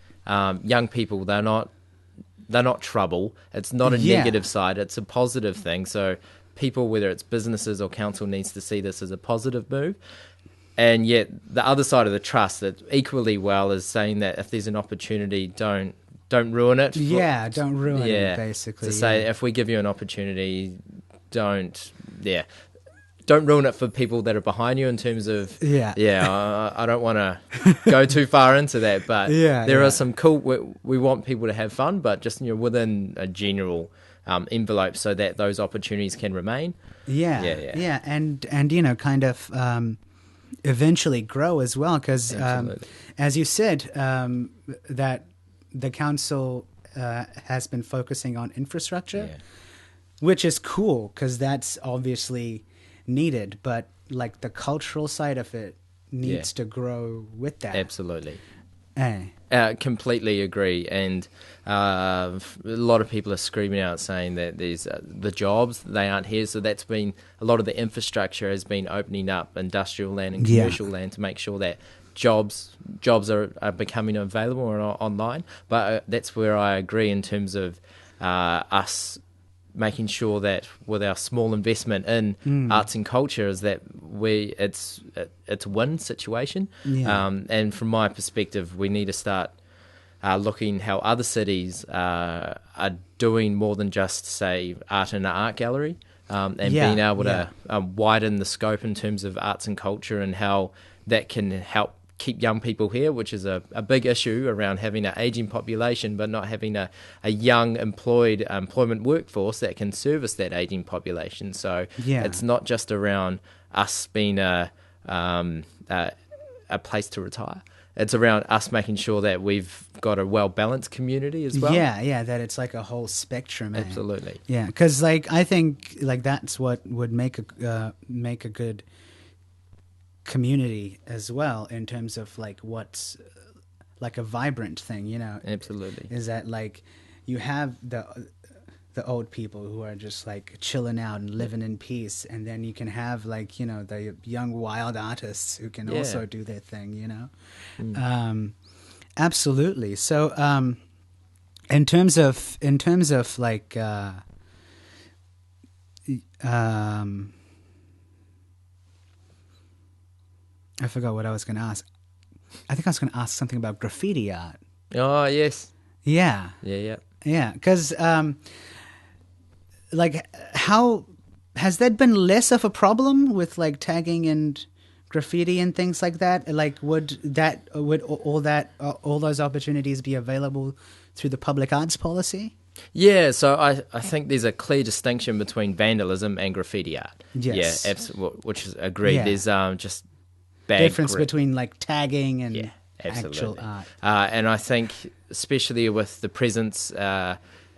young people, they're not trouble. It's not a negative side. It's a positive thing. So people, whether it's businesses or council, needs to see this as a positive move. And yet the other side of the trust, that equally well, is saying that if there's an opportunity, don't ruin it. Don't ruin it, basically. To say, if we give you an opportunity, don't ruin it for people that are behind you in terms of, I don't want to go too far into that, but there are some cool, we want people to have fun, but just within a general envelope so that those opportunities can remain. And kind of eventually grow as well, because as you said, that the council has been focusing on infrastructure, which is cool because that's obviously needed, but like the cultural side of it needs to grow with that. Absolutely. Completely agree. And a lot of people are screaming out saying that there's the jobs, they aren't here. So that's been, a lot of the infrastructure has been opening up industrial land and commercial land to make sure that jobs are becoming available or online. But that's where I agree in terms of us making sure that with our small investment in arts and culture is that it's a win situation. And from my perspective, we need to start looking how other cities are doing more than just, say, art in an art gallery, and being able to widen the scope in terms of arts and culture, and how that can help keep young people here, which is a big issue around having an ageing population but not having a young employment workforce that can service that ageing population. So it's not just around us being a place to retire. It's around us making sure that we've got a well-balanced community as well. That it's like a whole spectrum. Absolutely. Because like I think like that's what would make a good community as well, in terms of like what's like a vibrant thing, Absolutely. Is that like you have the old people who are just like chilling out and living in peace, and then you can have like the young wild artists who can also do their thing, absolutely. So in terms of like I forgot what I was going to ask. I think I was going to ask something about graffiti art. Oh, yes. Yeah. Yeah. Because, like, how has that been less of a problem with like tagging and graffiti and things like that? Like, would all those opportunities be available through the public arts policy? Yeah, so I think there's a clear distinction between vandalism and graffiti art. Yes. Yeah, which is agreed. Yeah. There's just bad Difference between like tagging and absolutely. actual art. And I think especially with the presence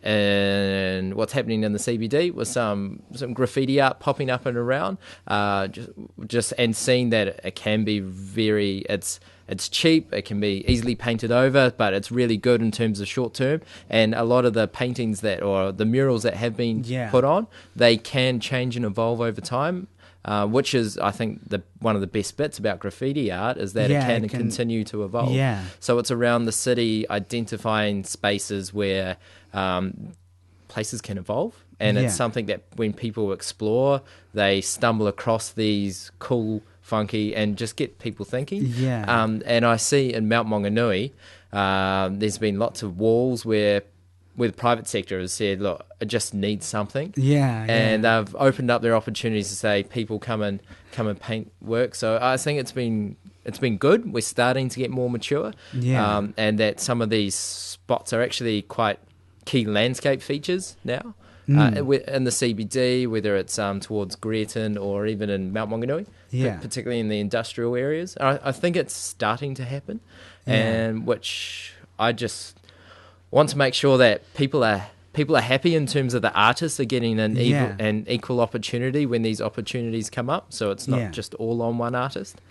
and what's happening in the CBD with some graffiti art popping up and around, just and seeing that it can be it's cheap, it can be easily painted over, but it's really good in terms of short term. And a lot of the paintings or the murals that have been put on, they can change and evolve over time. Which is, I think, one of the best bits about graffiti art is that it can continue to evolve. Yeah. So it's around the city identifying spaces where places can evolve. And it's something that when people explore, they stumble across these cool, funky, and just get people thinking. Yeah. And I see in Mount Maunganui, there's been lots of walls where the private sector has said, look, it just needs something. And they've opened up their opportunities to say, people come and paint work. So I think it's been good. We're starting to get more mature. And that some of these spots are actually quite key landscape features now. In the CBD, whether it's towards Greerton or even in Mount Maunganui, particularly in the industrial areas. I think it's starting to happen, and which I just want to make sure that people are happy in terms of the artists are getting an equal opportunity when these opportunities come up. So it's not just all on one artist.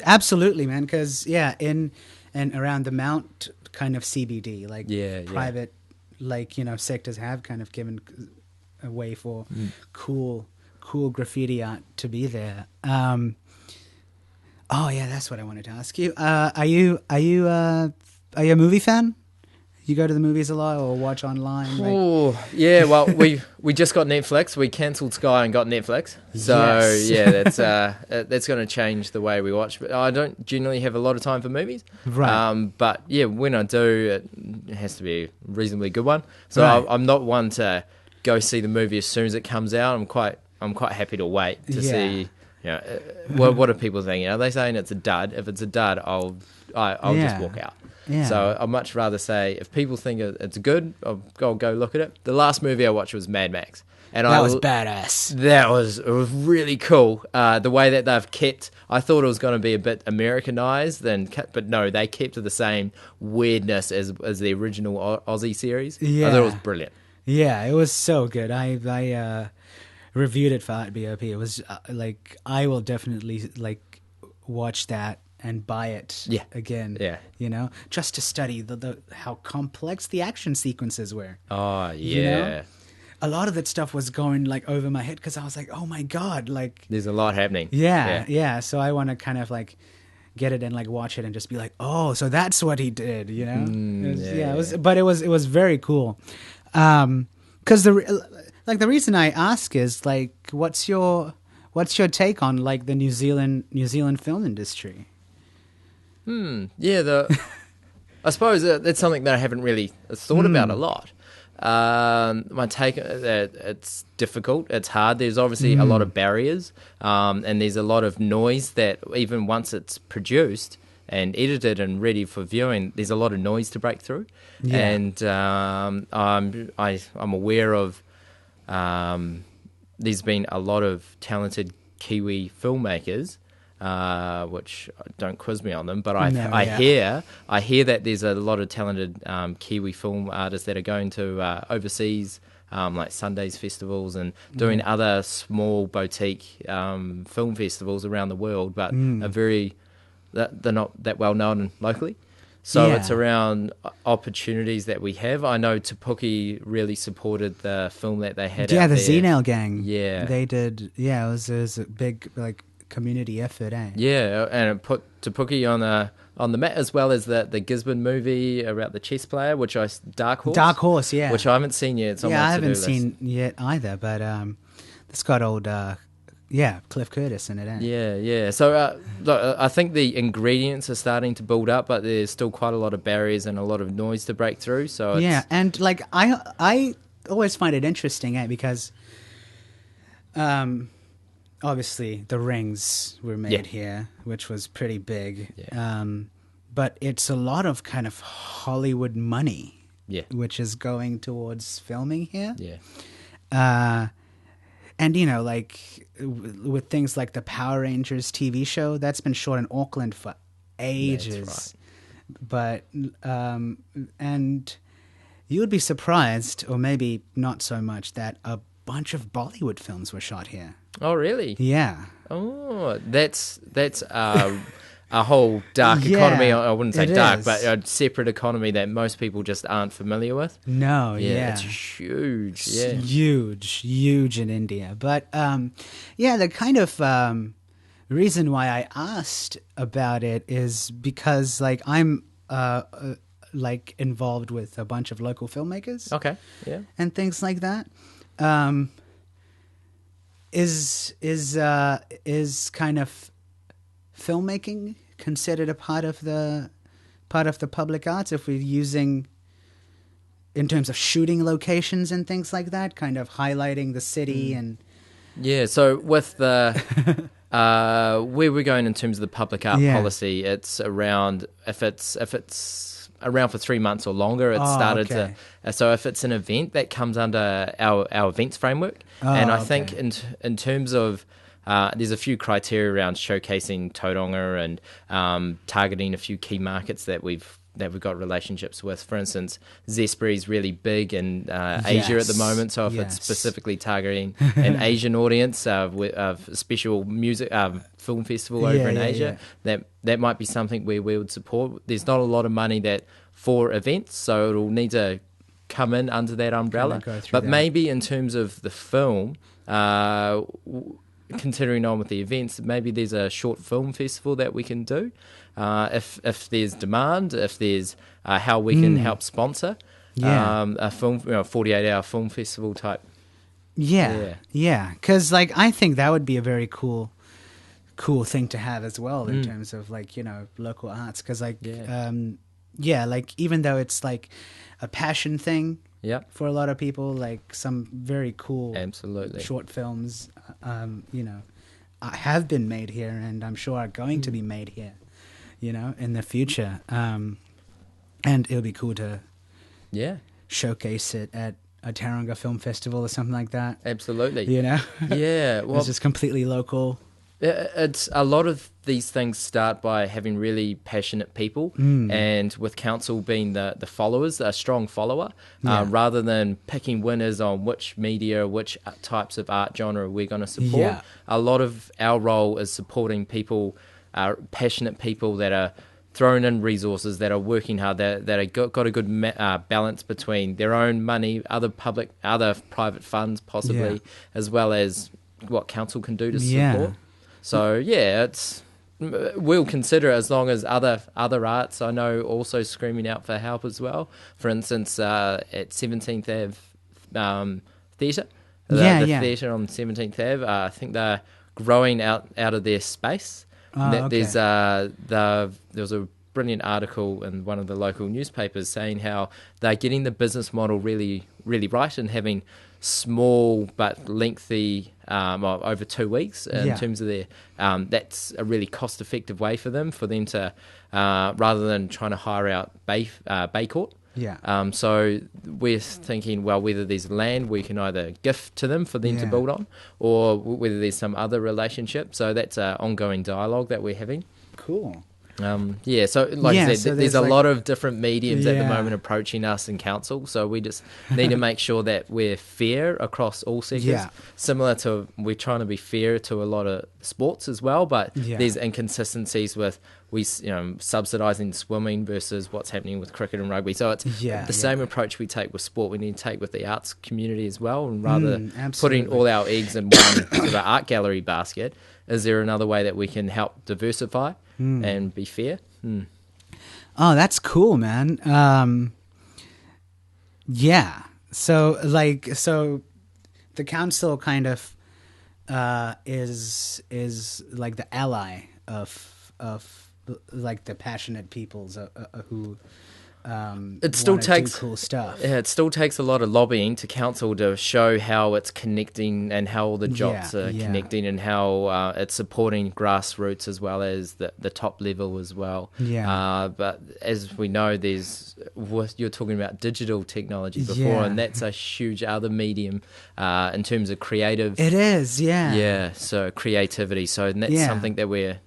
Absolutely, man. Because in and around the Mount kind of CBD, like private, like sectors have kind of given a way for cool graffiti art to be there. Oh yeah, that's what I wanted to ask you. Are you a movie fan? You go to the movies a lot or watch online? Oh yeah, well we just got Netflix. We cancelled Sky and got Netflix. So that's going to change the way we watch. But I don't generally have a lot of time for movies. Right. But yeah, when I do, it has to be a reasonably good one. So I'm not one to go see the movie as soon as it comes out. I'm quite happy to wait to see. What are people thinking? Are they saying it's a dud? If it's a dud, I'll just walk out. Yeah. So I'd much rather say if people think it's good, I'll go look at it. The last movie I watched was Mad Max, and that was badass. It was really cool. The way that they've kept, I thought it was going to be a bit Americanized, but no, they kept to the same weirdness as the original Aussie series. Yeah. I thought it was brilliant. Yeah, it was so good. I reviewed it for ARTbop. It was I will definitely watch that and buy it again. Just to study the how complex the action sequences were. Oh yeah. A lot of that stuff was going over my head because I was like, oh my god, there's a lot happening. So I want to kind of get it and watch it and just be like, oh, so that's what he did, it was very cool. Because the reason I ask is what's your take on the New Zealand film industry? I suppose that's something that I haven't really thought about a lot. My take that it's difficult, it's hard. There's obviously a lot of barriers, and there's a lot of noise that even once it's produced and edited and ready for viewing, there's a lot of noise to break through. And I'm aware of there's been a lot of talented Kiwi filmmakers, which don't quiz me on them, but I hear that there's a lot of talented Kiwi film artists that are going to overseas, like Sundays festivals and doing other small boutique film festivals around the world, but they're not that well known locally. So it's around opportunities that we have. I know Te Puke really supported the film that they had. Yeah, out the there. Z-Nail Gang. Yeah, they did. Yeah, it was a big community effort. Yeah, and it put Te Puke on the map, as well as the Gisborne movie about the chess player, which Dark Horse, yeah, which I haven't seen yet. It's on my I haven't to-do list. seen yet either, but it's got old Cliff Curtis in it. Yeah. So look, I think the ingredients are starting to build up, but there's still quite a lot of barriers and a lot of noise to break through. So and I always find it interesting, because obviously the rings were made here, which was pretty big. Yeah. But it's a lot of kind of Hollywood money, which is going towards filming here. Yeah. And, like with things like the Power Rangers TV show, that's been shot in Auckland for ages. That's right. But, and you would be surprised, or maybe not so much, that a bunch of Bollywood films were shot here. Oh, really? Yeah. Oh, that's a whole dark economy. I wouldn't say dark, is. but a separate economy that most people just aren't familiar with. No, It's huge. Yeah. Huge in India. But the kind of reason why I asked about it is because like I'm like involved with a bunch of local filmmakers. Okay. Yeah. And things like that. Is kind of filmmaking considered a part of the public arts if we're using in terms of shooting locations and things like that, kind of highlighting the city and so with the where we're going in terms of the public art policy, it's around if it's around for 3 months or longer, it's started to so if it's an event that comes under our events framework, and I think in terms of there's a few criteria around showcasing Tauranga and targeting a few key markets that we've got relationships with. For instance, Zespri is really big in Asia at the moment, so if it's specifically targeting an Asian audience with a special music film festival over in Asia, that might be something where we would support. There's not a lot of money for events, so it'll need to come in under that umbrella. But maybe in terms of the film, continuing on with the events, maybe there's a short film festival that we can do. If there's demand, if there's how we can help sponsor a film, 48-hour film festival type. Because like I think that would be a very cool thing to have as well in terms of like local arts. Because like like even though it's like a passion thing. For a lot of people, like some very cool, short films, have been made here, and I'm sure are going to be made here, in the future. And it'll be cool to, showcase it at a Tauranga Film Festival or something like that. Absolutely. Well, it's just completely local. It's a lot of these things start by having really passionate people, and with council being the followers, a strong follower, rather than picking winners on which media, which types of art genre we're going to support. A lot of our role is supporting people, passionate people that are throwing in resources, that are working hard, that are got a good balance between their own money, other private funds possibly, as well as what council can do to support. So we'll consider as long as other arts I know also screaming out for help as well. For instance, at 17th Ave Theatre, the theatre on 17th Ave, I think they're growing out of their space. There was a brilliant article in one of the local newspapers saying how they're getting the business model really, really right and having small but lengthy over 2 weeks in terms of their that's a really cost effective way for them to rather than trying to hire out Bay Court. So we're thinking, well, whether there's land we can either gift to them for them to build on, or whether there's some other relationship. So that's an ongoing dialogue that we're having. Cool. So like I said, there's a lot of different mediums at the moment approaching us in council, so we just need to make sure that we're fair across all sectors. Similar to, we're trying to be fair to a lot of sports as well, but there's inconsistencies with subsidising swimming versus what's happening with cricket and rugby. So it's the same approach we take with sport, we need to take with the arts community as well, and rather putting all our eggs in one sort of art gallery basket, is there another way that we can help diversify and be fair? Oh, that's cool, man. So the council kind of is like the ally of like the passionate peoples who It still takes do cool stuff. Yeah, it still takes a lot of lobbying to council to show how it's connecting and how all the jobs are connecting and how it's supporting grassroots as well as the top level as well. Yeah. But as we know, you're talking about digital technology before, and that's a huge other medium in terms of creative. It is, yeah. Yeah, so creativity. So that's something that we're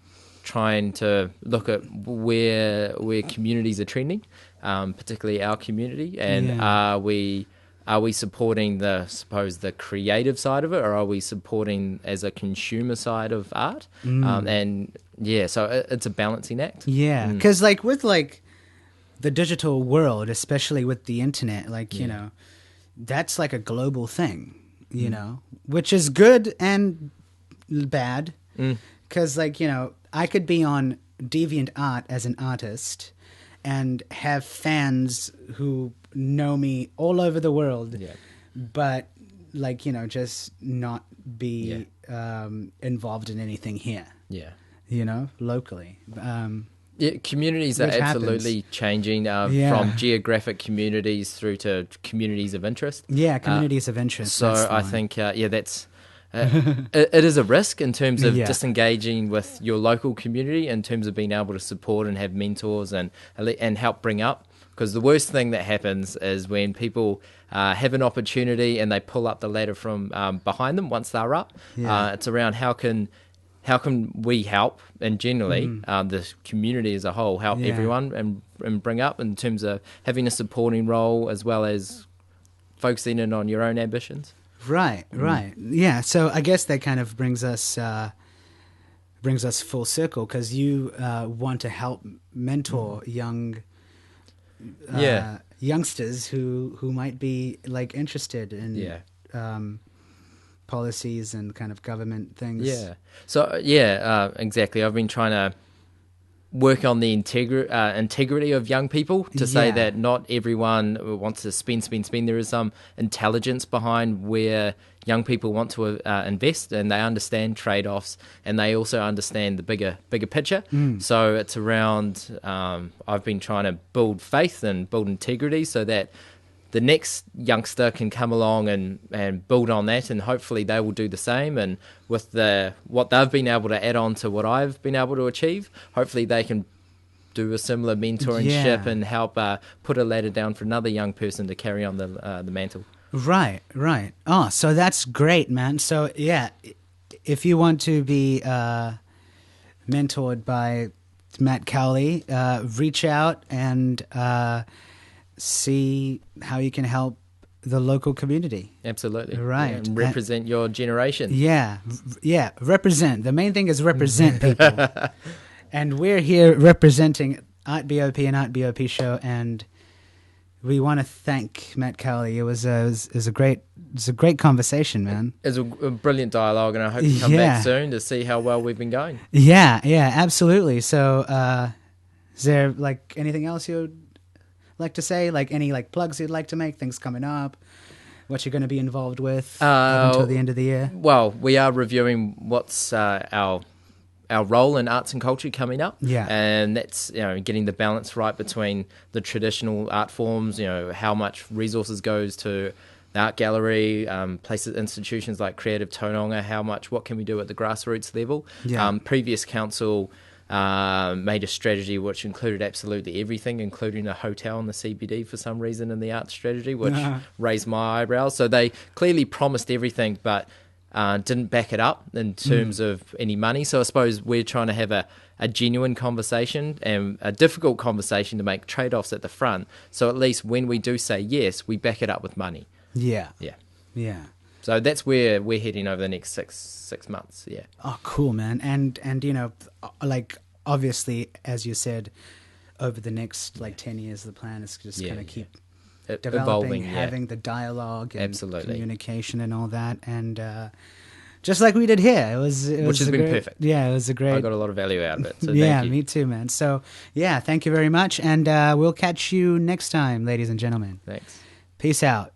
trying to look at where communities are trending, particularly our community, and are we supporting the creative side of it, or are we supporting as a consumer side of art? So it's a balancing act. Yeah, because with the digital world, especially with the internet, you know, that's like a global thing, you know, which is good and bad. Because you know, I could be on DeviantArt as an artist and have fans who know me all over the world, but you know, just not be involved in anything here. Yeah, you know, locally. Communities are absolutely changing from geographic communities through to communities of interest. Yeah, communities of interest. So I think that's. It is a risk in terms of disengaging with your local community, in terms of being able to support and have mentors and help bring up. Because the worst thing that happens is when people have an opportunity and they pull up the ladder from behind them once they're up. It's around how can we help, and generally the community as a whole help everyone and bring up in terms of having a supporting role as well as focusing in on your own ambitions. Right. Yeah, so I guess that kind of brings us full circle, because you want to help mentor youngsters who might be interested in policies and kind of government things. Yeah. So exactly. I've been trying to work on the integrity of young people, to say that not everyone wants to spend. There is some intelligence behind where young people want to invest, and they understand trade-offs, and they also understand the bigger picture. So it's around, I've been trying to build faith and build integrity so that the next youngster can come along and build on that, and hopefully they will do the same. And with what they've been able to add on to what I've been able to achieve, hopefully they can do a similar mentorship and help put a ladder down for another young person to carry on the mantle. Right. Oh, so that's great, man. So if you want to be mentored by Matt Cowley, reach out and see how you can help the local community. Absolutely. Right. And represent your generation. Yeah. Represent. The main thing is represent people. And we're here representing ARTbop and ARTbopSHOW, and we want to thank Matt Cowley. It was a great conversation, man. It was a brilliant dialogue, and I hope you come back soon to see how well we've been going. Yeah, absolutely. So is there anything else you'd like to say, any plugs you'd like to make, things coming up, what you're going to be involved with up until the end of the year? Well, we are reviewing what's our role in arts and culture coming up, and that's getting the balance right between the traditional art forms, how much resources goes to the art gallery, places, institutions like Creative Tauranga, what can we do at the grassroots level. Previous council made a strategy which included absolutely everything, including a hotel in the CBD for some reason in the art strategy, which raised my eyebrows. So they clearly promised everything, but didn't back it up in terms of any money. So I suppose we're trying to have a genuine conversation, and a difficult conversation, to make trade-offs at the front. So at least when we do say yes, we back it up with money. Yeah. So that's where we're heading over the next six months. Yeah. Oh, cool, man. And obviously, as you said, over the next 10 years, the plan is just kind of keep developing, evolving, having the dialogue and communication and all that, and just like we did here, which has been perfect. Yeah, it was a great. I got a lot of value out of it. So yeah, thank you. Me too, man. So thank you very much, and we'll catch you next time, ladies and gentlemen. Thanks. Peace out.